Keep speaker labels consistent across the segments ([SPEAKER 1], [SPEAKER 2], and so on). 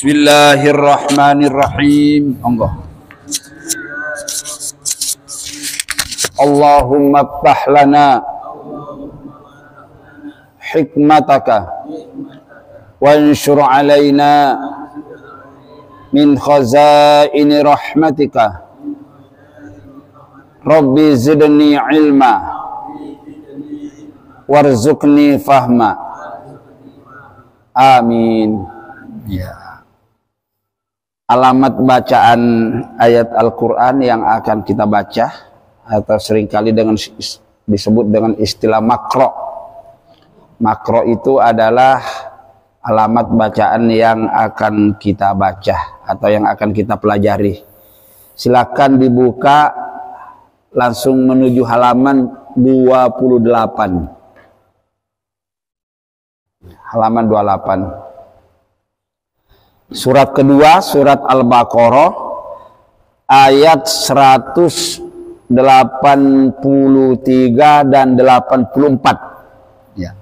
[SPEAKER 1] Bismillahirrahmanirrahim. Allahumma ftah lana hikmataka wanshur alaina min khazaini rahmatika. Rabbi zidni ilma warzuqni fahma. Amin. Ya. Alamat bacaan ayat Al-Quran yang akan kita baca atau seringkali disebut dengan istilah makro. Makro itu adalah alamat bacaan yang akan kita baca atau yang akan kita pelajari. Silakan dibuka langsung menuju halaman 28. Halaman 28. Surat kedua, surat Al-Baqarah, ayat 183 dan 84. Ya.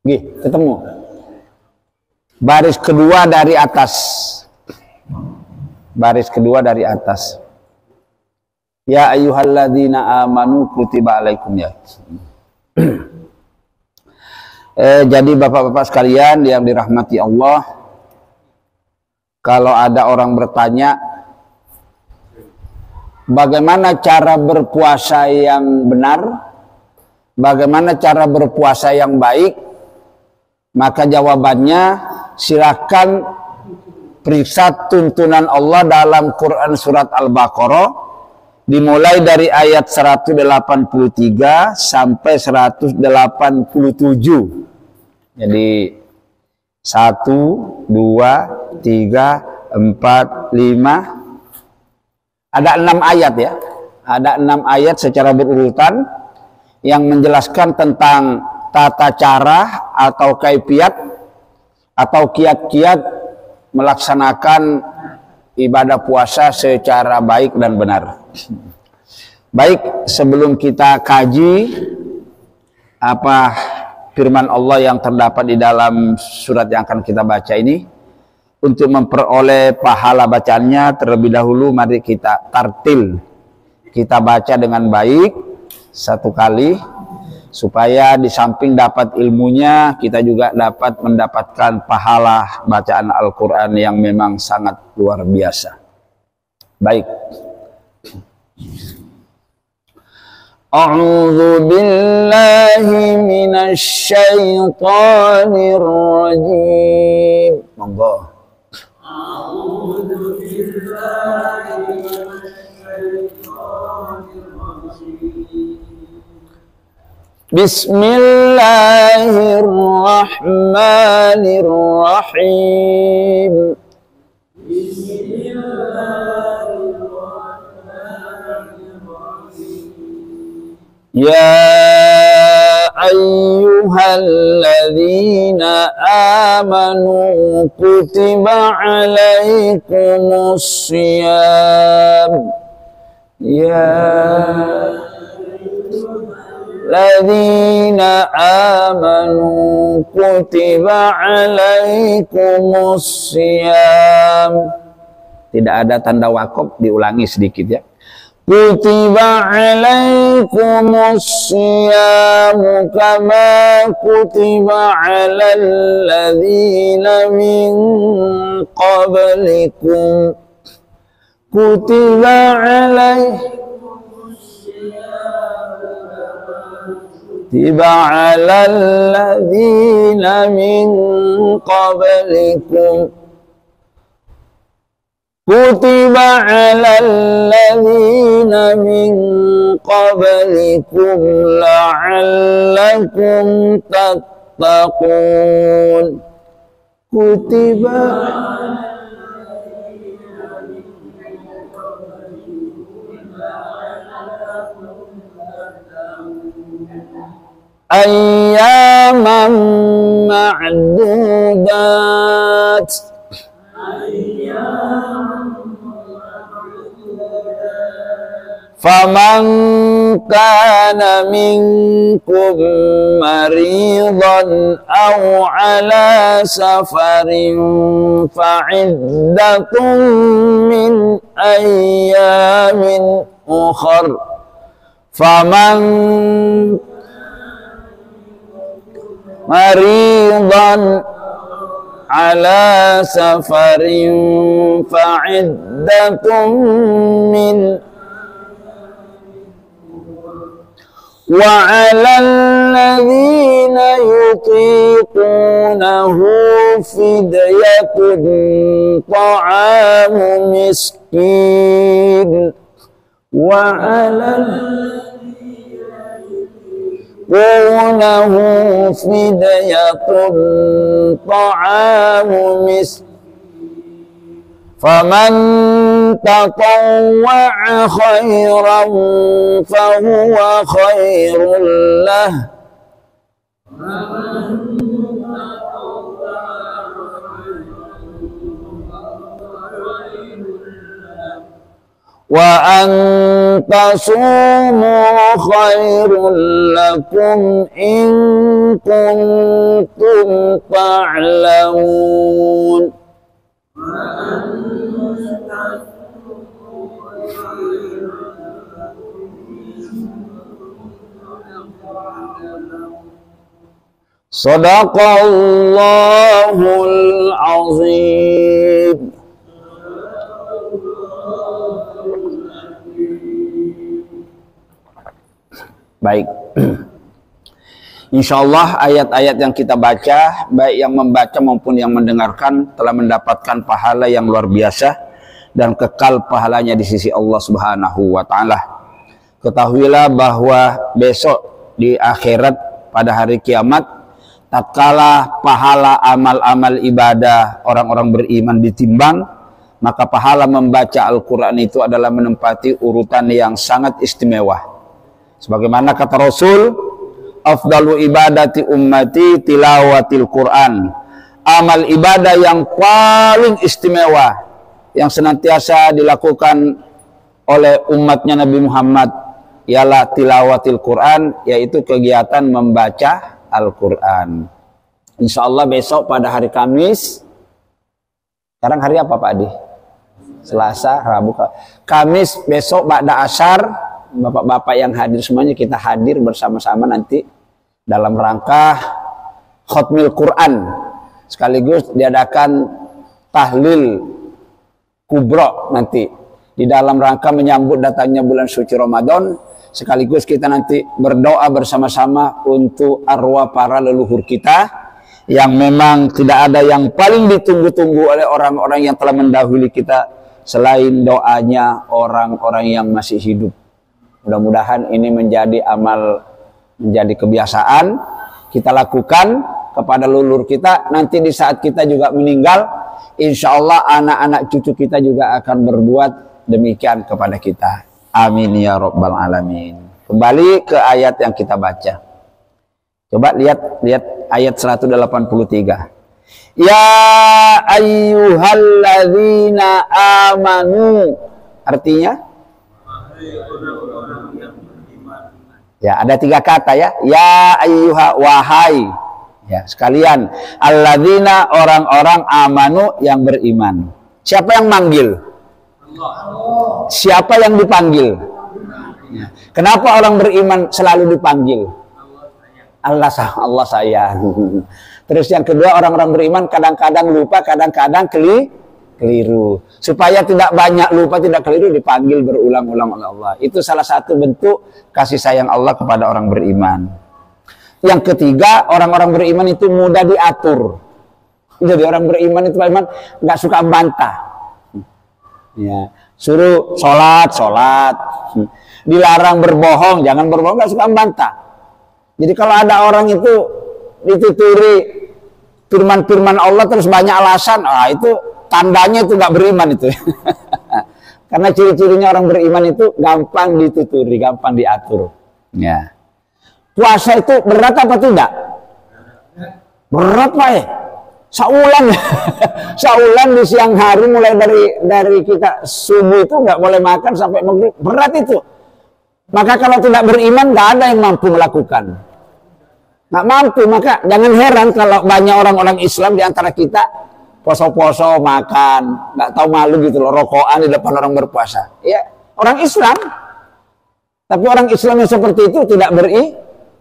[SPEAKER 1] Gih, ketemu. Baris kedua dari atas. Baris kedua dari atas. Ya ayyuhalladzina amanu kutiba alaikum ya. Jadi bapak-bapak sekalian yang dirahmati Allah, kalau ada orang bertanya bagaimana cara berpuasa yang benar, bagaimana cara berpuasa yang baik, maka jawabannya silakan periksa tuntunan Allah dalam Quran surat Al-Baqarah, dimulai dari ayat 183 sampai 187. Jadi 1, 2, 3, 4, 5. Ada 6 ayat ya. Ada 6 ayat secara berurutan yang menjelaskan tentang tata cara atau kaifiat atau kiat-kiat melaksanakan ibadah puasa secara baik dan benar. Baik, sebelum kita kaji apa firman Allah yang terdapat di dalam surat yang akan kita baca ini, untuk memperoleh pahala bacaannya terlebih dahulu mari kita tartil, kita baca dengan baik satu kali, supaya di samping dapat ilmunya kita juga dapat mendapatkan pahala bacaan Al-Quran yang memang sangat luar biasa. Baik. A'udzu billahi minasy syaithanir rajim. Monggo. A'udzu billahi minasy syaithanir rajim. Bismillahirrahmanirrahim. Ya ayyuhalladzina amanu kutiba alaikumus syiyam. Ya ayyuhalladzina amanu kutiba alaikumus syiyam. Tidak ada tanda wakaf, diulangi sedikit ya. Kutiba alaikumus syiyamu kama kutiba alal ladzina min qablikum. Kutiba alal ladzina min qablikum. Kutiba alal ladzina min qablikum la'allakum tattaqun. Kutiba ayyaman ma'dudat. Faman kana minkum maridan aw ala safarin fa'iddatun min ayyamin ukhar. Faman maridan ala safarin fa'iddatun min wa 'alal ladzina yutiqunahu fidyatun ta'amu miskin wa 'alal yutiqunahu fidyatun ta'amu miskin faman tatawwa'a khairan fahuwa khairul lah wa an tasumu khairul lakum in kuntum ta'lamun. Sadaqallahul azim. Baik. Insyaallah ayat-ayat yang kita baca, baik yang membaca maupun yang mendengarkan, telah mendapatkan pahala yang luar biasa dan kekal pahalanya di sisi Allah Subhanahu wa taala. Ketahuilah bahwa besok di akhirat pada hari kiamat, tatkala pahala amal-amal ibadah orang-orang beriman ditimbang, maka pahala membaca Al-Qur'an itu adalah menempati urutan yang sangat istimewa. Sebagaimana kata Rasul, afdalu ibadati ummati tilawatil Qur'an. Amal ibadah yang paling istimewa yang senantiasa dilakukan oleh umatnya Nabi Muhammad ialah tilawatil Qur'an, yaitu kegiatan membaca Al-Qur'an. Insyaallah besok pada hari Kamis. Sekarang hari apa Pak Adi? Selasa, Rabu, Kamis besok ba'da asar. Bapak-bapak yang hadir semuanya kita hadir bersama-sama nanti dalam rangka Khatmil Quran, sekaligus diadakan tahlil kubro nanti di dalam rangka menyambut datangnya bulan suci Ramadan, sekaligus kita nanti berdoa bersama-sama untuk arwah para leluhur kita yang memang tidak ada yang paling ditunggu-tunggu oleh orang-orang yang telah mendahului kita selain doanya orang-orang yang masih hidup. Mudah-mudahan ini menjadi amal, menjadi kebiasaan kita lakukan kepada leluhur kita. Nanti di saat kita juga meninggal, insya Allah anak-anak cucu kita juga akan berbuat demikian kepada kita. Amin ya rabbal alamin. Kembali ke ayat yang kita baca. Coba lihat ayat 183. Ya ayyuhalladzina amanu. Artinya? Ya, ada 3 kata ya. Ya ayyuha, wahai. Ya, sekalian. Alladzina, orang-orang amanu yang beriman. Siapa yang manggil? Allah. Siapa yang dipanggil? Ya. Kenapa orang beriman selalu dipanggil? Allah sayang. Terus yang kedua, orang-orang beriman kadang-kadang lupa, kadang-kadang keliru. Supaya tidak banyak lupa, tidak keliru, dipanggil berulang-ulang oleh Allah. Itu salah satu bentuk kasih sayang Allah kepada orang beriman. Yang ketiga, orang-orang beriman itu mudah diatur. Jadi orang beriman itu beriman nggak suka bantah. Ya, suruh sholat. Dilarang berbohong, jangan berbohong, nggak suka bantah. Jadi kalau ada orang itu dituturi firman-firman Allah terus banyak alasan, itu tandanya itu nggak beriman itu. Karena ciri-cirinya orang beriman itu gampang dituturi, gampang diatur. Ya. Puasa itu berat apa tidak? Berat Pak ya. Saulan di siang hari mulai dari kita subuh itu nggak boleh makan sampai maghrib. Berat itu. Maka kalau tidak beriman, nggak ada yang mampu melakukan. Nggak mampu, maka jangan heran kalau banyak orang-orang Islam di antara kita poso-poso, makan, nggak tahu malu gitu loh, rokokan di depan orang berpuasa. Ya, orang Islam. Tapi orang Islam yang seperti itu tidak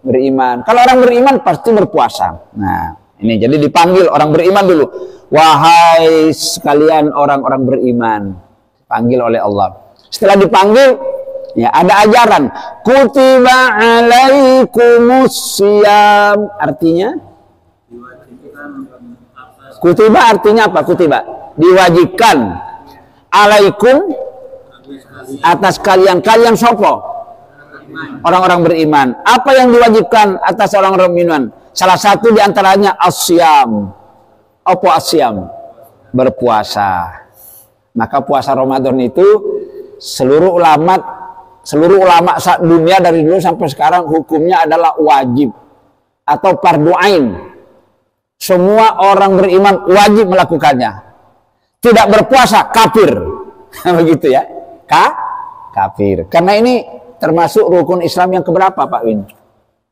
[SPEAKER 1] beriman. Kalau orang beriman pasti berpuasa. Nah, ini jadi dipanggil orang beriman dulu. Wahai sekalian orang-orang beriman. Dipanggil oleh Allah. Setelah dipanggil, ya ada ajaran. Kutiba alaikumus syiyam. Artinya? Kutiba artinya apa? Kutiba. Diwajibkan. Alaikum atas kalian. Kalian sopo? Orang-orang beriman. Apa yang diwajibkan atas orang-orang beriman? Salah satu diantaranya asyam. Apa asyam? Berpuasa. Maka puasa Ramadan itu seluruh ulama dunia dari dulu sampai sekarang hukumnya adalah wajib atau fardu ain. Semua orang beriman wajib melakukannya. Tidak berpuasa kafir. Begitu ya. Kafir. Karena ini termasuk rukun Islam yang keberapa, Pak Win?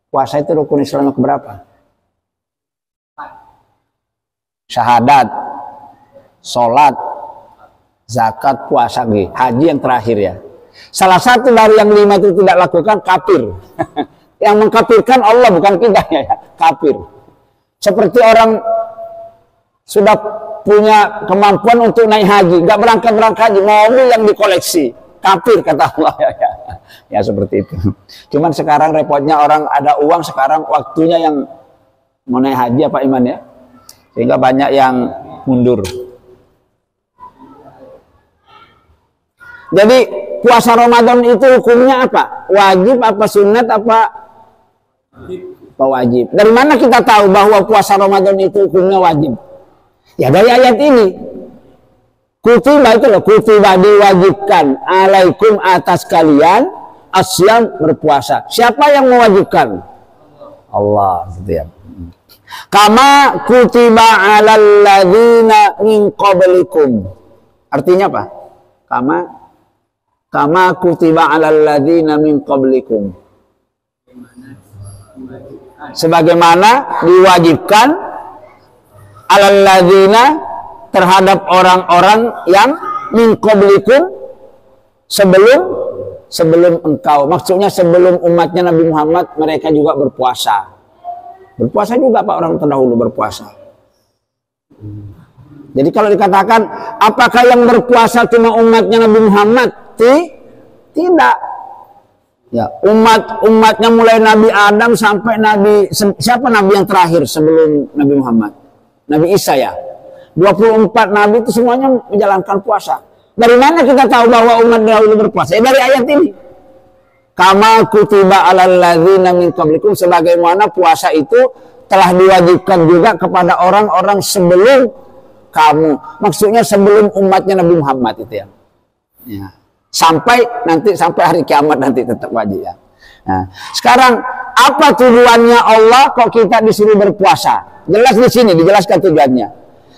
[SPEAKER 1] Puasa itu rukun Islam yang keberapa? Syahadat, sholat, zakat, puasa, haji yang terakhir ya. Salah satu dari yang 5 itu tidak lakukan, kafir. Yang mengkafirkan Allah bukan kita ya, kafir. Seperti orang sudah punya kemampuan untuk naik haji, nggak berangkat haji, mobil yang dikoleksi, kafir kata Allah ya. Ya seperti itu. Cuman sekarang repotnya orang ada uang sekarang waktunya yang mau naik haji apa iman ya. Sehingga banyak yang mundur. Jadi puasa Ramadan itu hukumnya apa? Wajib apa sunat apa wajib? Dari mana kita tahu bahwa puasa Ramadan itu hukumnya wajib? Ya dari ayat ini. Kutiba itu loh, kutiba diwajibkan alaikum atas kalian asyam berpuasa. Siapa yang mewajibkan? Allah gitu ya. Kama kutiba alal ladzina min qablikum. Artinya apa? Kama kutiba alal ladzina min qablikum. Sebagaimana diwajibkan alal ladzina terhadap orang-orang yang min qablikum sebelum engkau, maksudnya sebelum umatnya Nabi Muhammad mereka juga berpuasa juga Pak, orang terdahulu berpuasa. Jadi kalau dikatakan apakah yang berpuasa cuma umatnya Nabi Muhammad? Tidak ya, umatnya mulai Nabi Adam sampai siapa Nabi yang terakhir sebelum Nabi Muhammad? Nabi Isa ya. 24 Nabi itu semuanya menjalankan puasa. Dari mana kita tahu bahwa umat dahulu berpuasa? Dari ayat ini. Kama kutiba alal ladzina min qablikum, sebagaimana puasa itu telah diwajibkan juga kepada orang-orang sebelum kamu. Maksudnya sebelum umatnya Nabi Muhammad itu ya. Sampai hari kiamat nanti tetap wajib ya. Nah, sekarang apa tujuannya Allah kok kita disuruh berpuasa? Jelas di sini dijelaskan tujuannya.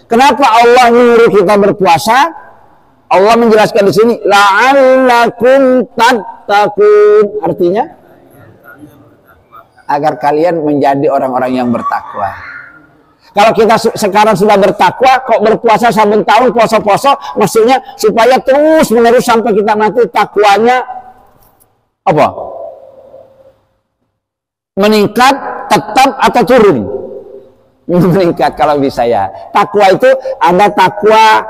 [SPEAKER 1] Kenapa Allah menyuruh kita berpuasa? Allah menjelaskan di sini, la'allakum tattaqun. Artinya agar kalian menjadi orang-orang yang bertakwa. Kalau kita sekarang sudah bertakwa, kok berpuasa saben tahun poso-poso, maksudnya supaya terus menerus sampai kita mati takwanya apa? Meningkat, tetap atau turun? Meningkat kalau bisa ya. Takwa itu ada takwa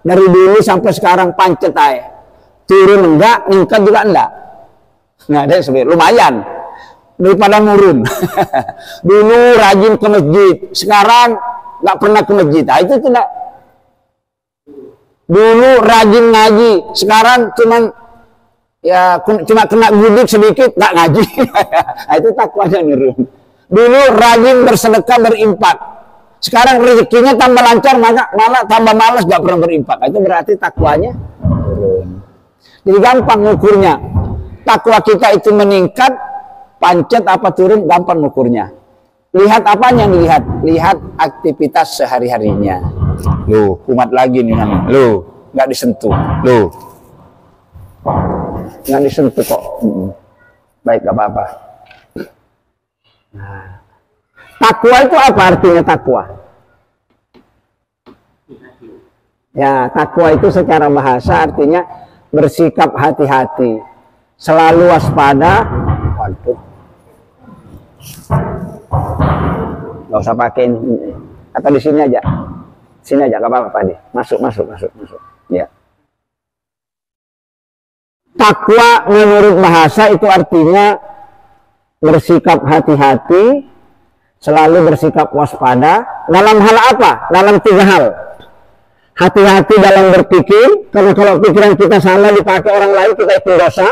[SPEAKER 1] dari dulu sampai sekarang pancet aja. Turun enggak, meningkat juga enggak. Nah, ada sebenarnya lumayan daripada nurun. Dulu rajin ke masjid, sekarang enggak pernah ke masjid. Nah, itu tidak. Dulu rajin ngaji, sekarang cuma kena gudik sedikit, enggak ngaji. Nah, itu takwanya nurun. Dulu rajin bersedekah, berinfak. Sekarang rezekinya tambah lancar, malah tambah malas, gak pernah berinfak. Itu berarti takwanya turun. Jadi gampang ngukurnya. Takwa kita itu meningkat, pancet apa turun, gampang ngukurnya. Lihat apanya yang dilihat? Lihat aktivitas sehari-harinya. Loh, kumat lagi nih. Loh, gak disentuh. Loh, gak disentuh kok.
[SPEAKER 2] Baik, gak apa-apa. Nah, takwa itu apa artinya takwa? Ya, takwa itu secara bahasa artinya bersikap hati-hati, selalu waspada. Waduh, nggak usah pakai ini. Atau di sini aja, sini aja, gak apa-apa Pak. Masuk. Ya. Takwa menurut bahasa itu artinya bersikap hati-hati, selalu bersikap waspada. Dalam hal apa? Dalam 3 hal. Hati-hati dalam berpikir, karena kalau pikiran kita salah dipakai orang lain, kita itu dosa.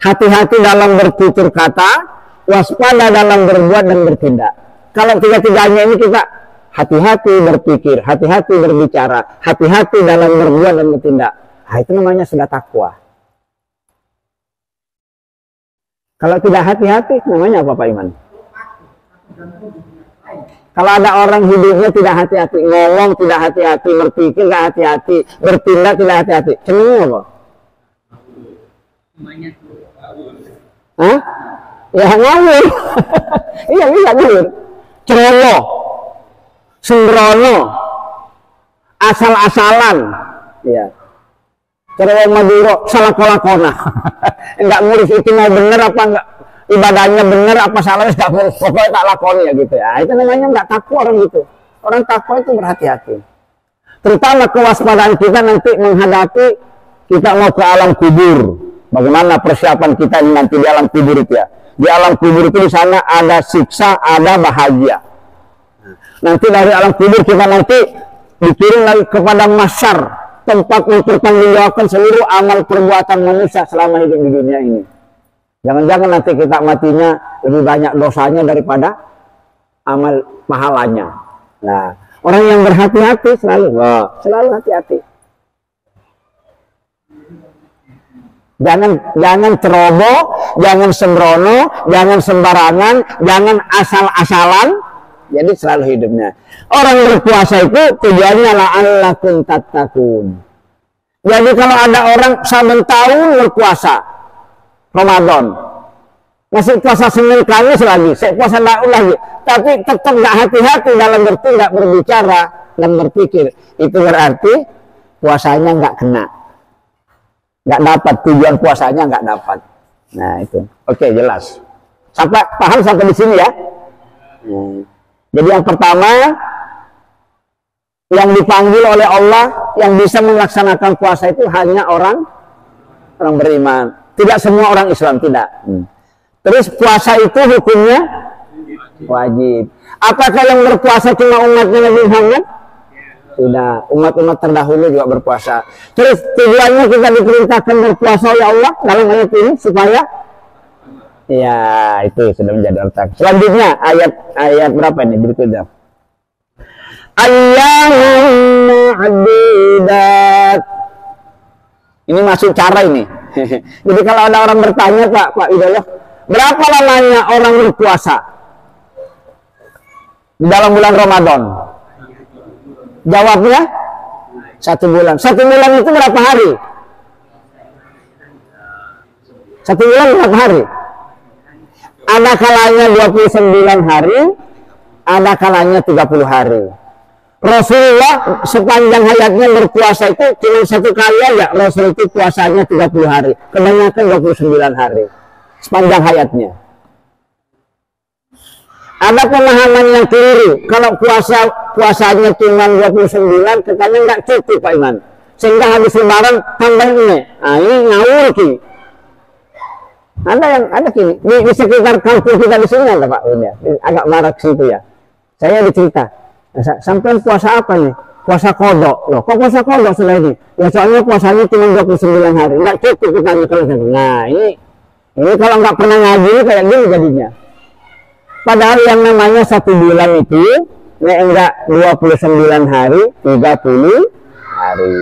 [SPEAKER 2] Hati-hati dalam bertutur kata, waspada dalam berbuat dan bertindak. Kalau 3-tiganya ini kita hati-hati berpikir, hati-hati berbicara, hati-hati dalam berbuat dan bertindak. Nah, itu namanya sudah takwa. Kalau tidak hati-hati, namanya apa Pak Iman? Kalau ada orang hidupnya tidak hati-hati, ngomong tidak hati-hati, berpikir tidak hati-hati, bertindak tidak hati-hati, cenderung apa? Hah? Ya ngawur. Iya bisa ngawur. Ceroboh, sembrono, asal-asalan, ya. Ceroboh Maduro, salah kolakona. Enggak ngurus itu mau bener apa enggak, ibadahnya bener apa salah, enggak ngurus, pokoknya tak lakoni ya gitu ya. Itu namanya enggak takwa orang itu. Orang takwa itu berhati-hati. Terutama kewaspadaan kita nanti menghadapi kita mau ke alam kubur. Bagaimana persiapan kita nanti di alam kubur itu ya. Di alam kubur itu di sana ada siksa, ada bahagia. Nanti dari alam kubur kita nanti dikirim lagi kepada masyar, tempat mempertanggungjawabkan seluruh amal perbuatan manusia selama hidup di dunia ini. Jangan-jangan nanti kita matinya lebih banyak dosanya daripada amal pahalanya. Nah, orang yang berhati-hati selalu hati-hati. Jangan ceroboh, jangan sembrono, jangan sembarangan, jangan asal-asalan. Jadi selalu hidupnya. Orang berpuasa itu tujuannya la'allakum tattaqun. Jadi kalau ada orang saben tahun berpuasa Ramadan, masih puasa Senin Kamis lagi, saya puasa Daud lagi, tapi tetap nggak hati-hati dalam bertindak, berbicara dan berpikir, itu berarti puasanya nggak kena, nggak dapat tujuan puasanya, nggak dapat. Nah itu, oke, jelas. Sampai paham sampai di sini ya. Jadi yang pertama, yang dipanggil oleh Allah yang bisa melaksanakan puasa itu hanya orang beriman. Tidak semua orang Islam, tidak. Terus puasa itu hukumnya wajib. Apakah yang berpuasa cuma umatnya Nabi Muhammad? Tidak, umat-umat terdahulu juga berpuasa. Terus tujuannya kita diperintahkan berpuasa oleh Allah dalam ayat ini supaya ya itu sudah menjadi otak. Selanjutnya ayat berapa ini berikutnya? Ayyamun ma'dudat. Ini masuk cara ini. Jadi kalau ada orang bertanya, Pak Hidayah, berapa lamanya orang berpuasa di dalam bulan Ramadan? Jawabnya 1 bulan. 1 bulan itu berapa hari? 1 bulan berapa hari? Ada kalanya 29 hari, ada kalanya 30 hari. Rasulullah sepanjang hayatnya berpuasa itu cuma 1 kali aja. Rasul itu puasanya 30 hari, kebanyakan 29 hari sepanjang hayatnya. Ada pemahaman yang keliru, kalau puasanya cuma 29 katanya nggak cukup Pak Iman, sehingga habis lebaran tambah ini. Nah ini ngawur ki. Ada kini di sekitar kampung kita di sini ada Pak ya, agak marak situ ya. Saya dicerita, sampai puasa apa nih? Puasa kodok. Loh, kok puasa kodok setelah ini? Ya soalnya puasanya cuma 29 hari, nggak cukup kita kalau. Nah ini kalau nggak pernah ngaji kayak gini jadinya. Padahal yang namanya 1 bulan itu enggak 29 hari, 30 hari.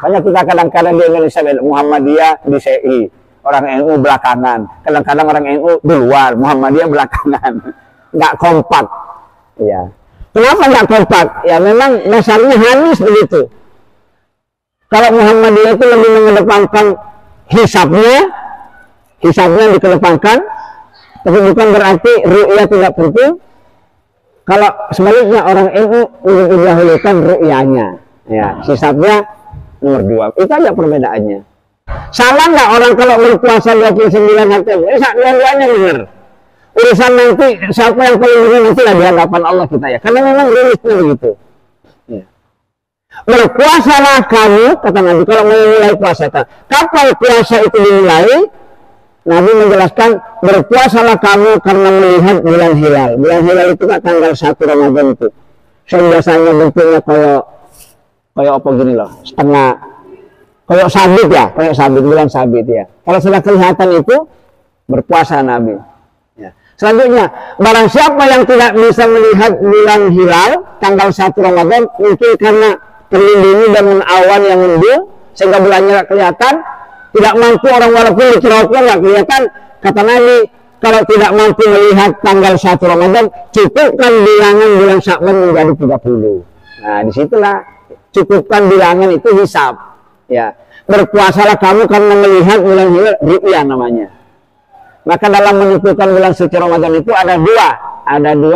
[SPEAKER 2] Makanya kita kadang-kadang di Indonesia Muhammadiyah di CI, orang NU belakangan, kadang-kadang orang NU duluan, Muhammadiyah belakangan, nggak kompak. Ya. Kenapa nggak kompak? Ya memang dasarnya hadis begitu. Kalau Muhammadiyah itu lebih mengedepankan hisabnya dikedepankan, tapi bukan berarti ru'ya tidak penting. Kalau sebaliknya orang ilmu mendahulukan ru'yanya, ya, hisabnya nomor 2. Itu aja perbedaannya. Salah nggak orang kalau berpuasa 29 hari? Dua-duanya benar. Urusan nanti siapa yang paling benar nanti lah di hadapan Allah kita ya. Karena memang rilisnya begitu. Ya. Berpuasalah kamu, kata Nabi, kalau memulai puasa. Kapan puasa itu dimulai? Nabi menjelaskan, berpuasalah kamu karena melihat bulan hilal. Bulan hilal itu kan tanggal 1 Ramadan itu. Saya biasanya bentuknya kayak apa gini loh, setengah, kayak sabit ya, kayak sabit, bulan sabit ya. Kalau sudah kelihatan itu, berpuasa Nabi. Ya. Selanjutnya, barang siapa yang tidak bisa melihat bulan hilal tanggal 1 Ramadan, mungkin karena terlindungi dengan awan yang mendung, sehingga bulannya tidak kelihatan, tidak mampu orang walaupun diceroknya nggak kelihatan, kata Nabi, kalau tidak mampu melihat tanggal 1 Ramadan, cukupkan bilangan bulan Sya'ban menjadi 30. Nah, disitulah cukupkan bilangan itu hisab. Ya, berpuasalah kamu karena melihat bulan hilal, ru'ya namanya. Maka dalam menentukan bulan suci Ramadan itu ada dua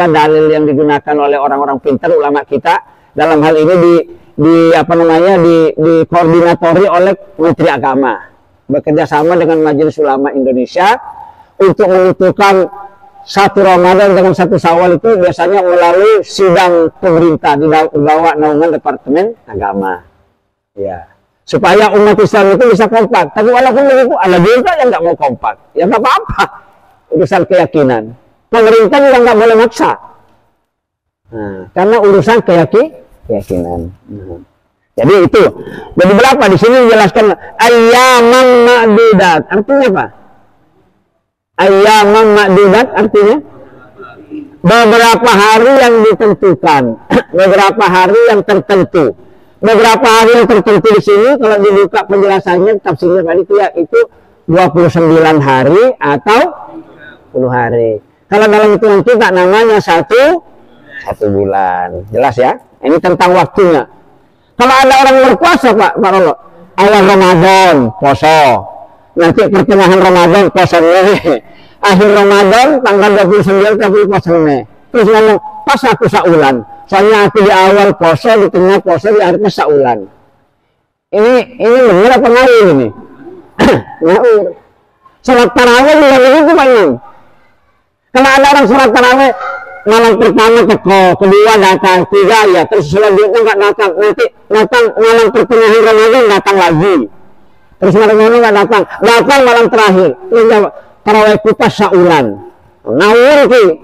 [SPEAKER 2] dalil yang digunakan oleh orang-orang pintar ulama kita. Dalam hal ini dikoordinatori oleh Menteri Agama, bekerja sama dengan Majelis Ulama Indonesia untuk menentukan 1 Ramadan dengan 1 Syawal itu biasanya melalui sidang pemerintah di bawah naungan Departemen Agama. Ya, supaya umat Islam itu bisa kompak. Tapi walaupun begitu ada juga yang nggak mau kompak. Ya nggak apa-apa, urusan keyakinan. Pemerintah juga nggak boleh maksa. Nah, karena urusan keyakinan. Jadi itu. Jadi berapa di sini dijelaskan ayyaman ma'dudat. Artinya apa? Ayyaman ma'dudat artinya beberapa hari yang ditentukan, beberapa hari yang tertentu. Beberapa hari yang tertentu di sini kalau dibuka penjelasannya tafsirnya tadi itu 29 hari atau 10 hari. Kalau dalam hitungan kita namanya satu bulan. Jelas ya? Ini tentang waktunya. Kalau ada orang berpuasa Pak Rolo, awal Ramadan puasa, nanti pertengahan Ramadan puasa nih, akhir Ramadan tanggal 29 tapi puasa nih. Terus ngomong pas aku saulan, soalnya aku di awal puasa, di tengah puasa, di akhirnya saulan. Ini benar apa ngawur ini? Ngawur. Salat tarawih juga begitu Pak Imam. Kalau ada orang salat tarawih malam pertama teko, kedua datang, 3 ya, terus selanjutnya nggak datang, nanti datang malam pertengahan Ramadan datang lagi, terus malam-malam nggak datang malam terakhir, terus tarawih kita saulan, ngawur ki.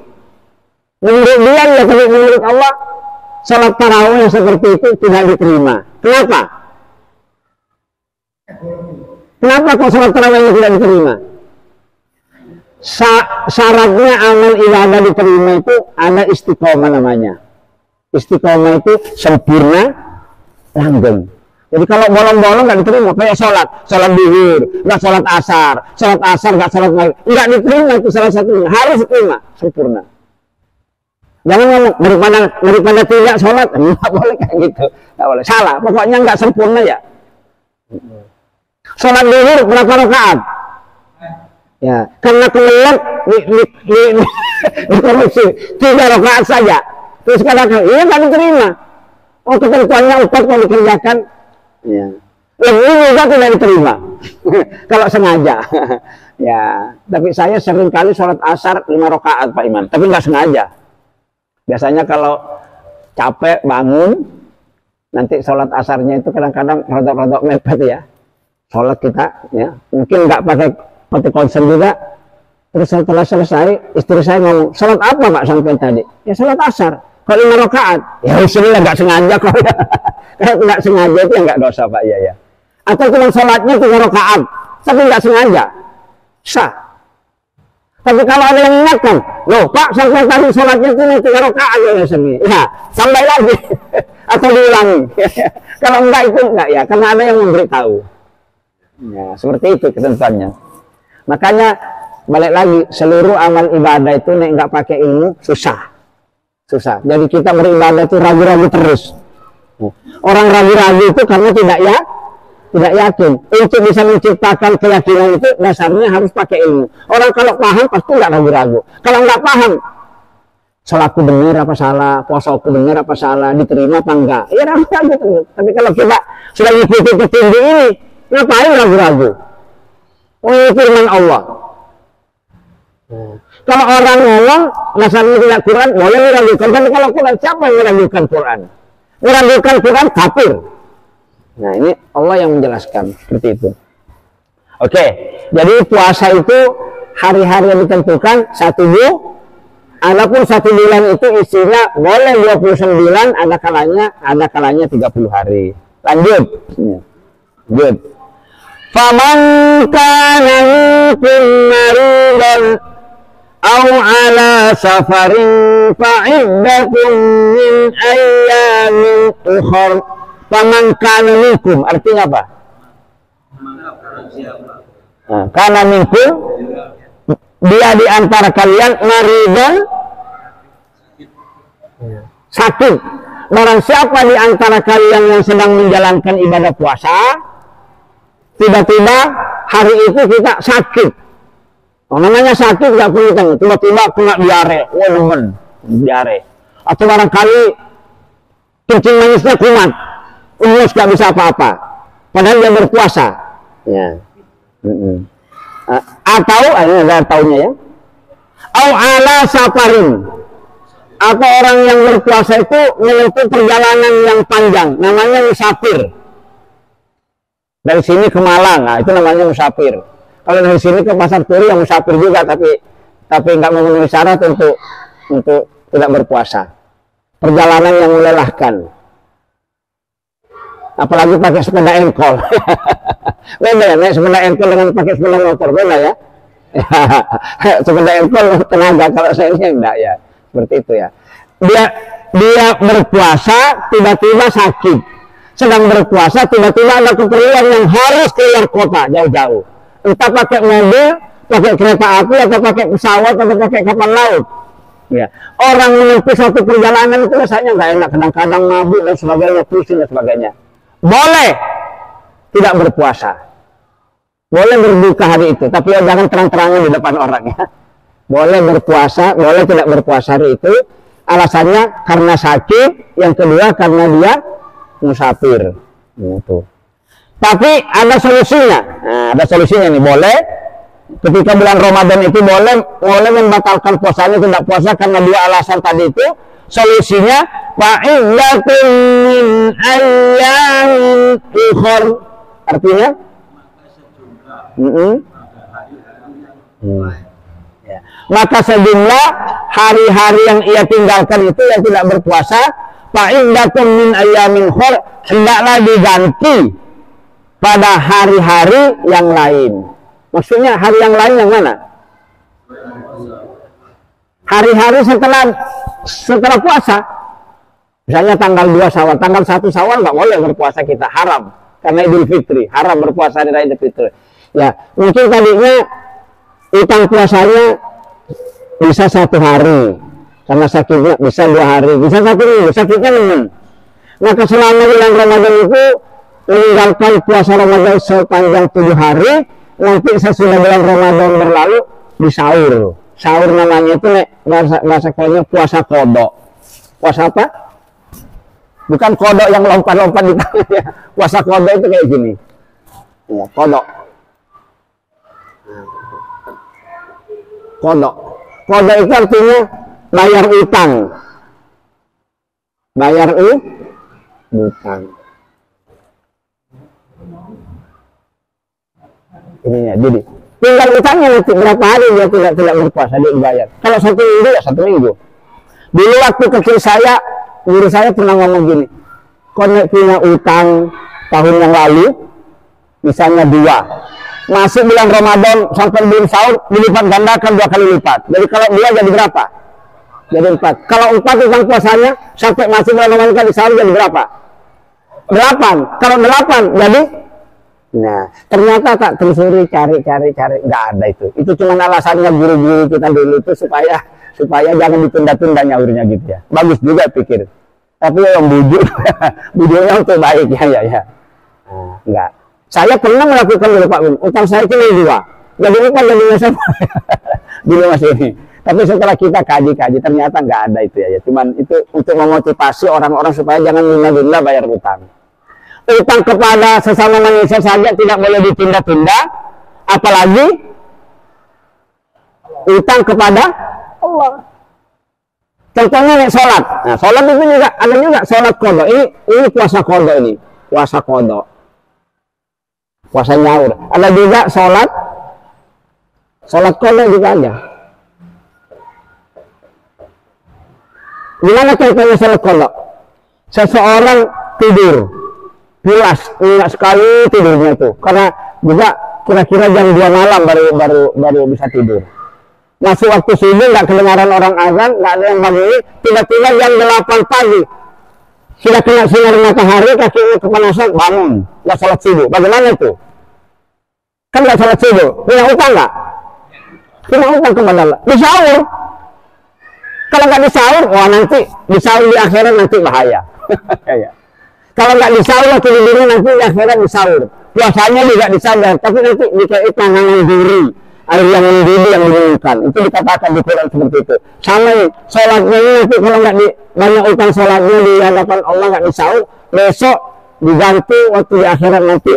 [SPEAKER 2] Menurut dia ya, tapi menurut Allah salat tarawih yang seperti itu tidak diterima. Kenapa? Kenapa kok salat tarawih yang tidak diterima? Syaratnya amal ibadah diterima itu ada istiqomah namanya. Istiqomah itu sempurna, langgeng. Jadi kalau bolong-bolong nggak diterima, kayak sholat duhur, nggak sholat asar nggak sholat maghrib, nggak diterima itu salah satunya. Harus diterima sempurna. Jangan ngomong daripada tidak sholat, nggak boleh kayak gitu, nggak boleh. Salah, pokoknya nggak sempurna ya. Sholat duhur berapa rakaat? Ya, karena kemudian dikorupsi 3 rakaat saja. Terus katakan, iya nggak diterima. Oh, ketentuannya 4 kalau dikerjakan, ya. Lebih juga tidak diterima. Kalau sengaja. Ya, tapi saya sering kali sholat asar 5 rakaat Pak Imam, tapi nggak sengaja. Biasanya kalau capek bangun, nanti sholat asarnya itu kadang-kadang rodok-rodok mepet ya. Sholat kita, ya, mungkin nggak pakai konsen juga. Terus setelah selesai, istri saya ngomong, sholat apa Pak sampai tadi? Ya sholat asar. Kalau 5 rakaat, ya bismillah nggak sengaja kok ya. Kalau nggak sengaja itu ya nggak dosa Pak ya. Atau cuma sholatnya 3 rakaat, tapi nggak sengaja, sah. Tapi kalau ada yang ingatkan, loh Pak sampai tadi sholatnya cuma 3 rakaat ya sini. Ya, tambah lagi atau diulangi. Kalau enggak itu enggak ya, karena ada yang memberitahu. Ya, seperti itu ketentuannya. Makanya balik lagi, seluruh amal ibadah itu nek nggak pakai ilmu susah. Jadi kita beribadah itu ragu-ragu terus. Orang ragu-ragu itu karena Tidak yakin. Untuk bisa menciptakan keyakinan itu dasarnya harus pakai ilmu. Orang kalau paham pasti nggak ragu-ragu. Kalau nggak paham, sholatku benar apa salah, puasaku benar apa salah, diterima apa enggak? Ya ragu-ragu terus. Tapi kalau kita sudah mengikuti petunjuk ini, ngapain ragu-ragu? Oh, firman Allah. Kalau orang ngomong dasarnya tidak Quran, boleh meragukan. Tapi kalau Quran, siapa yang meragukan Quran? Meragukan Quran kafir. Nah, ini Allah yang menjelaskan seperti itu. Oke, jadi puasa itu hari-hari yang ditentukan 1 bulan. Adapun 1 bulan itu isinya boleh 29, ada kalanya 30 hari. Lanjut. Lanjut. Faman kana minkum maridan aw ala safarin fa'iddatun min ayyamin ukhra. Faman kana minkum artinya apa? Nah, kana minkum dia di antara kalian maridan sakit. Barang siapa di antara kalian yang sedang menjalankan ibadah puasa, tiba-tiba hari itu kita sakit. Oh, namanya sakit nggak perlu tiba-tiba kena diare, nemen diare. Atau barangkali kencing manisnya kumat, nggak bisa apa-apa. Padahal dia berpuasa. Ya. Atau ini ada tahunnya ya. Au ala safarin. Atau orang yang berpuasa itu menempuh perjalanan yang panjang, namanya musafir. Dari sini ke Malang, nah itu namanya musafir. Kalau dari sini ke Pasar Turi yang musafir juga, tapi nggak memenuhi syarat untuk tidak berpuasa. Perjalanan yang melelahkan. Apalagi pakai sepeda engkol. Beda ya, naik sepeda engkol dengan pakai sepeda motor, beda ya. Sepeda engkol tenaga, kalau saya ini enggak ya. Seperti itu ya. Dia berpuasa tiba-tiba sakit. Sedang berpuasa tiba-tiba ada keperluan yang harus keluar kota jauh-jauh. Entah pakai mobil, pakai kereta api, atau pakai pesawat, atau pakai kapal laut. Ya. Orang menempuh satu perjalanan itu rasanya nggak enak, kadang-kadang mabuk dan sebagainya, pusing dan sebagainya. Boleh tidak berpuasa, boleh berbuka hari itu, tapi jangan terang-terangan di depan orang ya. Boleh berpuasa, boleh tidak berpuasa hari itu. Alasannya karena sakit, yang kedua karena dia musafir. Gitu. Tapi ada solusinya. Nah, ada solusinya nih, boleh ketika bulan Ramadan itu boleh membatalkan puasanya, tidak puasa karena dua alasan tadi itu. Solusinya fa'iddatun min ayyamin ukhra. Artinya ya. Maka sejumlah hari-hari yang ia tinggalkan itu yang tidak berpuasa, fa'iddatun min ayyamin ukhra, hendaklah diganti pada hari-hari yang lain. Maksudnya hari yang lain yang mana? Hari-hari setelah puasa. Misalnya tanggal 2 Syawal, tanggal 1 Syawal nggak boleh berpuasa kita, haram. Karena Idul Fitri, haram berpuasa di Idul Fitri. Ya, mungkin tadinya utang puasanya bisa 1 hari. Karena sakitnya bisa 2 hari, bisa 1 minggu, sakitnya 6. Maka selama bulan Ramadan itu meninggalkan puasa Ramadan sepanjang 7 hari, nanti sesudah bulan Ramadan berlalu disahur. Sahur namanya itu bahasa kayaknya puasa kodok. Puasa apa? Bukan kodok yang lompat-lompat di tangan ya. Puasa kodok itu kayak gini. Ya, kodok. Kodok. Kodok itu artinya bayar utang. Bayar utang. Ininya, jadi tinggal utangnya nanti berapa hari dia tidak berpuasa, dia bayar. Kalau 1 minggu ya 1 minggu. Dulu waktu kecil saya, guru saya pernah ngomong gini, kalau punya utang tahun yang lalu, misalnya 2, masuk bulan Ramadan sampai belum sahur, dilipat gandakan 2 kali lipat. Jadi kalau 2 jadi berapa? Jadi 4. Kalau 4 utang puasanya sampai masuk bulan Ramadan di sahur jadi berapa? 8. Kalau 8 jadi. Nah, ternyata tak telusuri, cari, nggak ada itu. Itu cuma alasannya guru-guru kita dulu itu supaya jangan ditunda-tunda nyaurnya gitu ya. Bagus juga pikir. Tapi yang bujuk, bujuknya untuk baik ya. Nah, enggak. Saya pernah melakukan dulu Pak Win, utang saya cuma 2. Jadi utang dari saya di rumah sini. Tapi setelah kita kaji-kaji ternyata nggak ada itu ya. Cuman itu untuk memotivasi orang-orang supaya jangan luna-luna bayar utang. Utang kepada sesama manusia saja tidak boleh ditunda-tunda, apalagi utang kepada Allah. Contohnya nih sholat. Nah, sholat itu juga ada juga sholat qadha. Ini puasa qadha ini, puasa qadha. Puasa nyaur. Ada juga sholat qadha juga ada. Gimana contohnya sholat qadha? Seseorang tidur, pulas, enggak sekali tidurnya itu, karena juga kira-kira jam 2 malam baru bisa tidur. Masuk waktu subuh nggak kedengaran orang azan, nggak ada yang bangun, tiba-tiba jam 8 pagi sudah kena sinar matahari, kakinya kepanasan, bangun, nggak sholat subuh. Bagaimana itu? Kan nggak sholat subuh, punya utang nggak? Punya utang kepada Allah. Disaur. Kalau nggak disaur, wah nanti disaur di akhirat nanti bahaya. Kalau nggak disaur waktu di dunia nanti di akhirat disaur. Puasanya juga disaur, tapi nanti dikait tangan duri. Air yang mendidih yang diinginkan, itu dikatakan di Quran seperti itu. Sama nih, sholatnya ini nanti kalau nggak banyak utang sholatnya di hadapan Allah nggak disaur, besok diganti waktu di akhirat nanti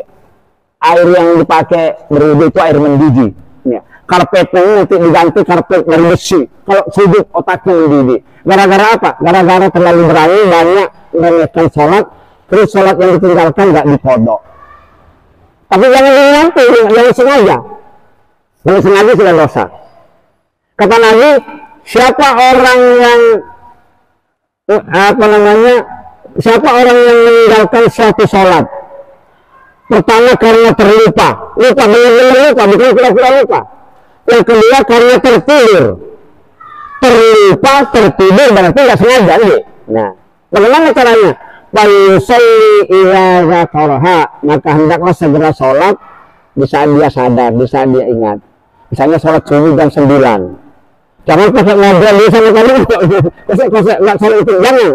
[SPEAKER 2] air yang dipakai berwudu itu air mendidih. Ya. Karpetnya nanti diganti karpet dari besi. Kalau sudut otaknya mendidih. Gara-gara apa? Gara-gara terlalu berani banyak meremehkan sholat, terus sholat yang ditinggalkan nggak dikodok. Tapi jangan nanti, jangan sengaja. Kalau sengaja sudah dosa. Kata Nabi, siapa orang yang siapa orang yang meninggalkan suatu sholat? Pertama karena terlupa, benar-benar lupa, bukan pura-pura lupa. Yang kedua karena tertidur. Tertidur berarti nggak sengaja nih. Nah, bagaimana caranya? Fayusalli idza dzakaraha, maka hendaklah segera sholat di saat dia sadar, di saat dia ingat. Misalnya sholat subuh jam 9. Jangan pakai ngobrol di sana tadi, kosek nggak sholat itu, jangan.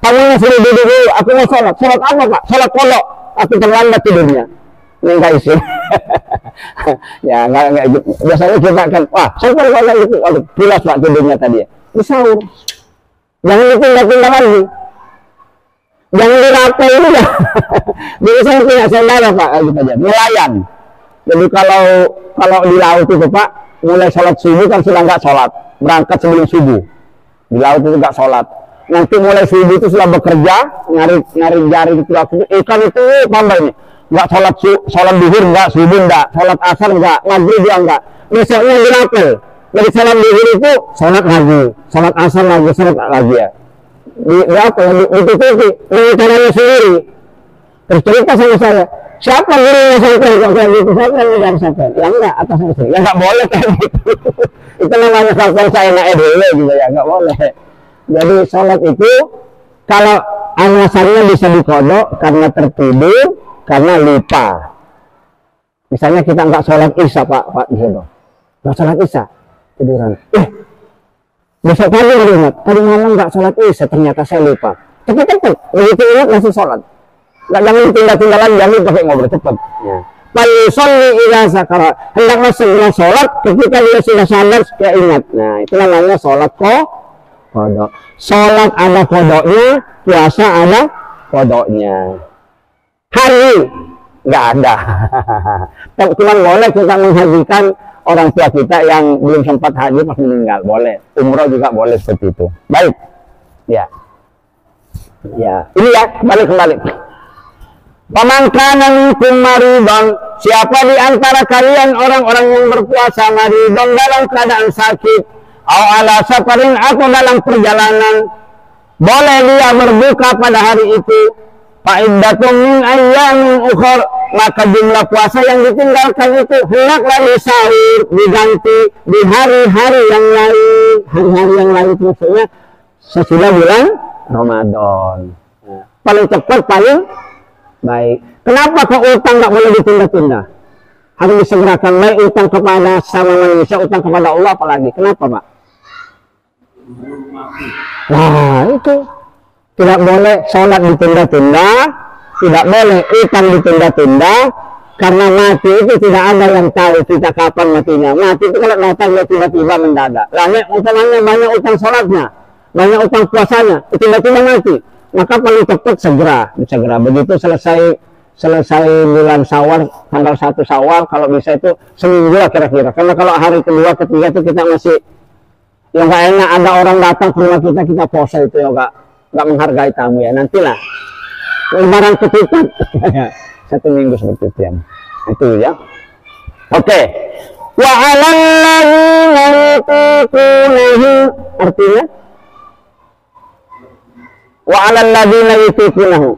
[SPEAKER 2] Tamunya suruh duduk dulu, aku mau sholat. Sholat apa Pak? Sholat qadha. Aku terlambat tidurnya. Ini nggak isi. Ya nggak. Biasanya kita kan, wah sholat qadha itu, waduh pulas Pak tidurnya tadi. Disaur. Jangan ditunda-tunda lagi. Jangan dirapel juga. Jadi saya punya saudara Pak, gitu aja, nelayan. Jadi kalau di laut itu Pak, mulai sholat subuh kan sudah nggak sholat, berangkat sebelum subuh. Di laut itu nggak sholat. Nanti mulai subuh itu sudah bekerja, nyari jaring itu ikan itu tambah ini. Nggak sholat duhur nggak, subuh nggak, sholat asar nggak, maghrib juga nggak. Besoknya dirapel. Dari sholat duhur itu sholat lagi, sholat asar lagi, sholat lagi ya. Ditutupi dengan caranya sendiri. Terus cerita sama saya, siapa gurunya sampai kok kayak gitu? Saya pernah ngajar sampai, ya enggak atas saya, ya nggak boleh kayak gitu. Itu namanya sampai saya naik dulu gitu ya, nggak boleh. Jadi sholat itu kalau alasannya bisa dikodok karena tertidur, karena lupa. Misalnya kita nggak sholat isya Pak di situ, nggak sholat isya, tiduran. Besok pagi baru ingat, tadi malam nggak sholat isya, ternyata saya lupa. Cepet, begitu ingat langsung sholat. Nggak jangan ditunda-tunda lagi, jangan pakai ngobrol cepet. Fayusalli idza dzakara, hendaklah segera sholat ketika dia sudah sadar, dia ingat. Nah, itu namanya sholat qadha. Sholat ada qadanya, puasa ada qadanya. Haji nggak ada. Cuma boleh kita menghajikan orang tua kita yang belum sempat haji pas meninggal, boleh. Umroh juga boleh seperti itu. Baik, ya. Ini ya, kembali. Pamangkanan minkum maridan, siapa di antara kalian orang-orang yang berpuasa maridan dalam keadaan sakit, atau ala safarin atau dalam perjalanan, boleh dia berbuka pada hari itu. Fa'iddatun min ayyamin ukhar, maka jumlah puasa yang ditinggalkan itu hendaklah disahur, diganti di hari-hari yang lain. Hari-hari yang lain itu maksudnya sesudah bulan Ramadan. Paling cepat, paling baik. Kenapa kok utang nggak boleh ditunda-tunda? Harus disegerakan, baik utang kepada sama manusia, utang kepada Allah apalagi. Kenapa Pak? Nah itu. Tidak boleh sholat ditunda-tunda, tidak boleh utang ditunda-tunda, Karena mati itu tidak ada yang tahu kita kapan matinya. Mati itu kalau datang ya tiba-tiba mendadak. Lalu utamanya banyak utang sholatnya, banyak utang puasanya, tiba-tiba mati. Maka paling cepat segera. Begitu selesai bulan Syawal, tanggal 1 Syawal, kalau bisa itu seminggu lah kira-kira. Karena kalau hari kedua, ketiga itu kita masih yang nggak enak, ada orang datang ke rumah kita puasa itu ya nggak menghargai tamu ya. Nantilah lebaran ketiga 1 minggu seperti itu ya. Itu ya. Oke. Wa 'alal ladzina yutiqunahu, artinya wa 'alal ladzina yutiqunahu.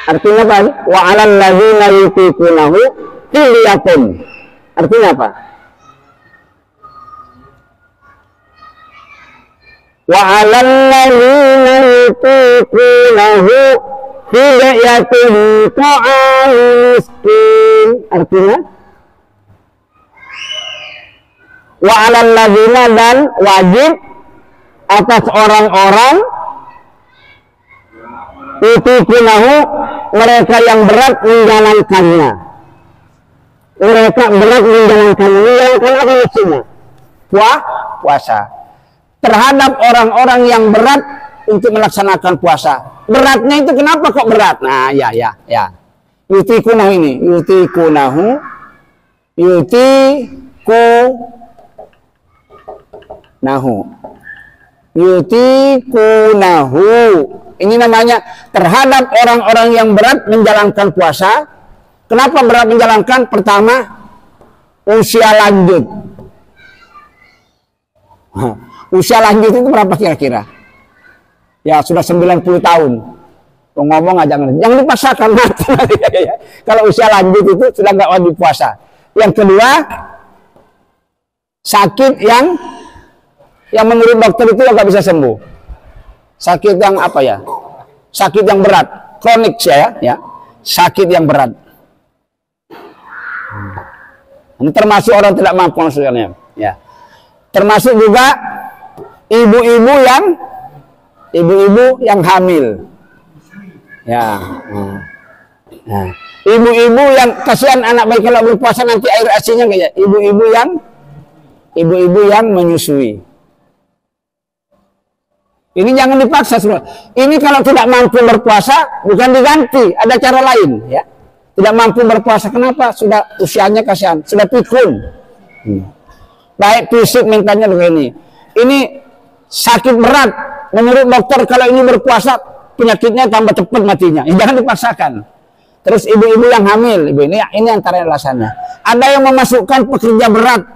[SPEAKER 2] Artinya apa? Wa 'alal ladzina yutiqunahu fidyatun. Artinya apa? Wa 'alal ladzina yutiqunahu fidyatun ta'am miskin. Artinya wa 'alal ladzina, dan wajib atas orang-orang yutiqunahu, mereka yang berat menjalankannya. Mereka berat menjalankannya. Menjalankan apa maksudnya?
[SPEAKER 1] Puasa. Terhadap orang-orang yang berat untuk melaksanakan puasa. Beratnya itu kenapa kok berat? Nah, ya. Yutiqunahu ini, yutiqunahu. Ini namanya terhadap orang-orang yang berat menjalankan puasa. Kenapa berat menjalankan? Pertama, usia lanjut. Usia lanjut itu berapa kira-kira? Ya sudah 90 tahun. Ngomong aja jangan dipaksakan mati. Kalau usia lanjut itu sudah nggak wajib puasa. Yang kedua, sakit yang menurut dokter itu nggak bisa sembuh. Sakit yang apa ya? Sakit yang berat, kronik ya. Sakit yang berat. Ini termasuk orang tidak mampu maksudnya. Ya. Termasuk juga ibu-ibu yang hamil. Ya. Nah. Ibu-ibu yang kasihan anak bayi kalau berpuasa nanti air asinya kayak ibu-ibu yang menyusui. Ini jangan dipaksa, Saudara. Ini kalau tidak mampu berpuasa bukan diganti, ada cara lain ya. Tidak mampu berpuasa kenapa? Sudah usianya kasihan, sudah pikun. Baik fisik mentalnya begini. Ini sakit berat. Menurut dokter kalau ini berpuasa penyakitnya tambah cepat matinya. Jangan dipaksakan. Terus ibu-ibu yang hamil, ini antara alasannya. Ada yang memasukkan pekerja berat.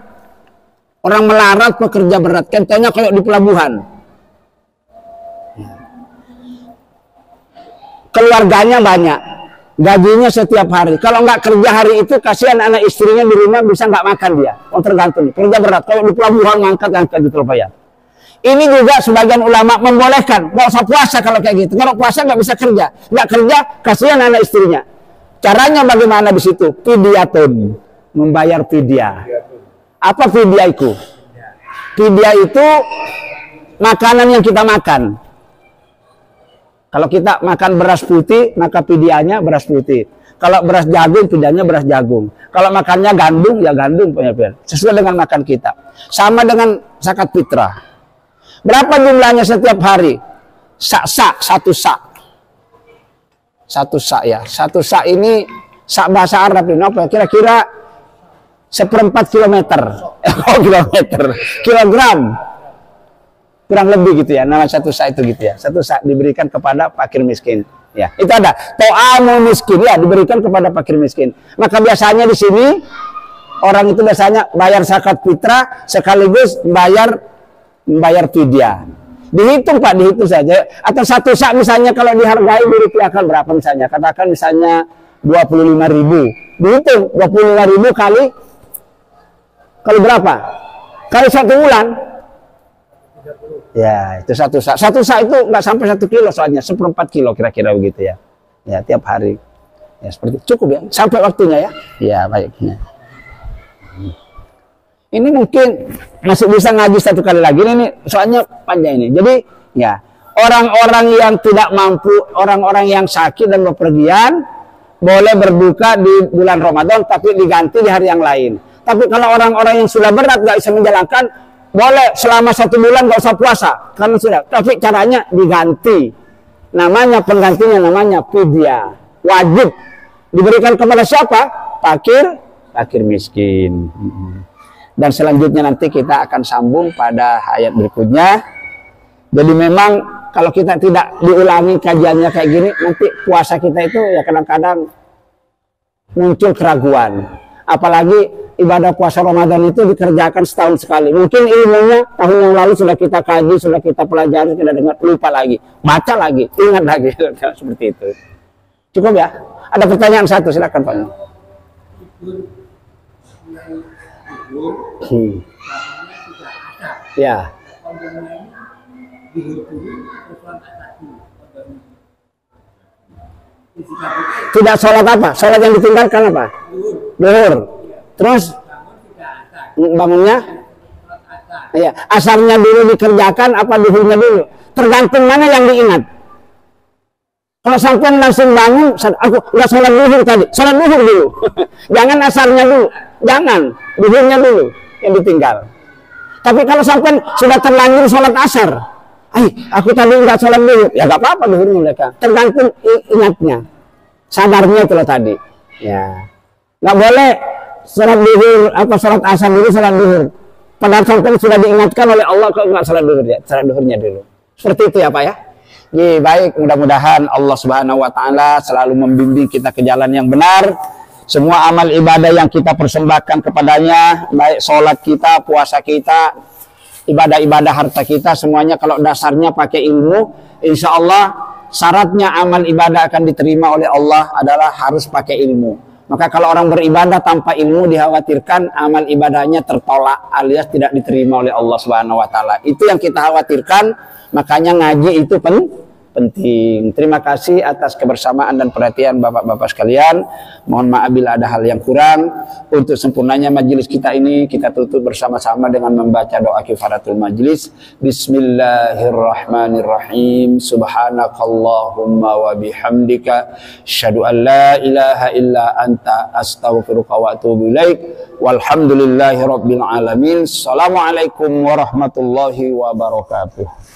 [SPEAKER 1] Orang melarat pekerja berat. Contohnya kayak di pelabuhan. Keluarganya banyak, gajinya setiap hari. Kalau nggak kerja hari itu, kasihan anak istrinya di rumah bisa nggak makan dia. Tergantung, kerja berat. Kalau di pelabuhan ngangkat gitu loh ya. Ini juga sebagian ulama membolehkan, nggak usah puasa kalau kayak gitu. Kalau puasa nggak bisa kerja, kasihan anak istrinya. Caranya bagaimana di situ? Fidyatun, membayar fidyah. Apa fidyah itu? Fidyah itu makanan yang kita makan. Kalau kita makan beras putih, maka fidyahnya beras putih. Kalau beras jagung, fidyahnya beras jagung. Kalau makannya gandum, ya gandum. Sesuai dengan makan kita. Sama dengan zakat fitrah. Berapa jumlahnya setiap hari? Satu sak. Satu sak ya. Satu sak ini, sak bahasa Arab ini apa? Kira-kira 1/4 kilometer. Kilogram. Kurang lebih gitu ya, nama satu sak itu gitu ya. Satu sak diberikan kepada fakir miskin. Ya, itu ada. To'amu miskin ya, diberikan kepada fakir miskin. Maka biasanya di sini orang itu biasanya bayar zakat fitrah sekaligus bayar fidyah. Dihitung Pak, dihitung saja. Atau satu sak misalnya kalau dihargai dirupiahkan berapa misalnya? Katakan misalnya 25.000. Dihitung 25.000 kali berapa? Kali 1 bulan. Ya, itu satu sak. Satu sak itu nggak sampai 1 kilo soalnya, 1/4 kilo kira-kira begitu ya. Ya, tiap hari. Ya, seperti cukup ya. Sampai waktunya ya. Ya, baik. Ya. Ini mungkin masih bisa ngaji 1 kali lagi ini soalnya panjang ini. Jadi, ya,
[SPEAKER 2] orang-orang yang tidak mampu, orang-orang yang sakit dan bepergian boleh berbuka di bulan Ramadan tapi diganti di hari yang lain. Tapi kalau orang-orang yang sudah berat nggak bisa menjalankan, boleh selama 1 bulan nggak usah puasa karena sudah. Tapi caranya diganti. Namanya penggantinya namanya fidyah. Wajib diberikan kepada siapa? Fakir miskin. Dan selanjutnya nanti kita akan sambung pada ayat berikutnya. Jadi memang kalau kita tidak diulangi kajiannya kayak gini, nanti puasa kita itu ya kadang-kadang muncul keraguan. Apalagi ibadah puasa Ramadan itu dikerjakan setahun sekali. Mungkin ilmunya tahun yang lalu sudah kita kaji, sudah kita pelajari, sudah dengar, lupa lagi. Baca lagi, ingat lagi. Seperti itu. Cukup ya? Ada pertanyaan satu, silakan Pak. Ya. Tidak sholat apa? Sholat yang ditinggalkan apa? Duhur. Terus bangunnya? Iya. Asarnya dulu dikerjakan apa duhurnya dulu? Tergantung mana yang diingat. Kalau sampai langsung bangun, aku nggak sholat duhur tadi, sholat duhur dulu. Jangan asarnya dulu, jangan duhurnya dulu yang ditinggal. Tapi kalau sampai sudah terlanjur sholat asar, aku tadi nggak sholat duhur, ya nggak apa-apa duhurnya mereka. Tergantung ingatnya, sadarnya itu loh tadi. Ya, nggak boleh sholat duhur apa sholat asar dulu sholat duhur. Padahal sampai sudah diingatkan oleh Allah kok nggak sholat duhur ya, sholat duhurnya dulu. Seperti itu ya Pak ya. Ya, baik, mudah-mudahan Allah Subhanahu wa taala selalu membimbing kita ke jalan yang benar. Semua amal ibadah yang kita persembahkan kepadanya, baik sholat kita, puasa kita, ibadah-ibadah harta kita, semuanya kalau dasarnya pakai ilmu, insya Allah syaratnya amal ibadah akan diterima oleh Allah adalah harus pakai ilmu. Maka kalau orang beribadah tanpa ilmu, dikhawatirkan amal ibadahnya tertolak alias tidak diterima oleh Allah Subhanahu wa taala. Itu yang kita khawatirkan. Makanya ngaji itu penting. Terima kasih atas kebersamaan dan perhatian Bapak-bapak sekalian. Mohon maaf bila ada hal yang kurang. Untuk sempurnanya majelis kita ini, kita tutup bersama-sama dengan membaca doa kifaratul majelis. Bismillahirrahmanirrahim. Subhanakallahumma wa bihamdika asyhadu an la ilaha illa anta astaghfiruka wa atubu ilaik. Walhamdulillahi rabbil alamin. Assalamualaikum warahmatullahi wabarakatuh.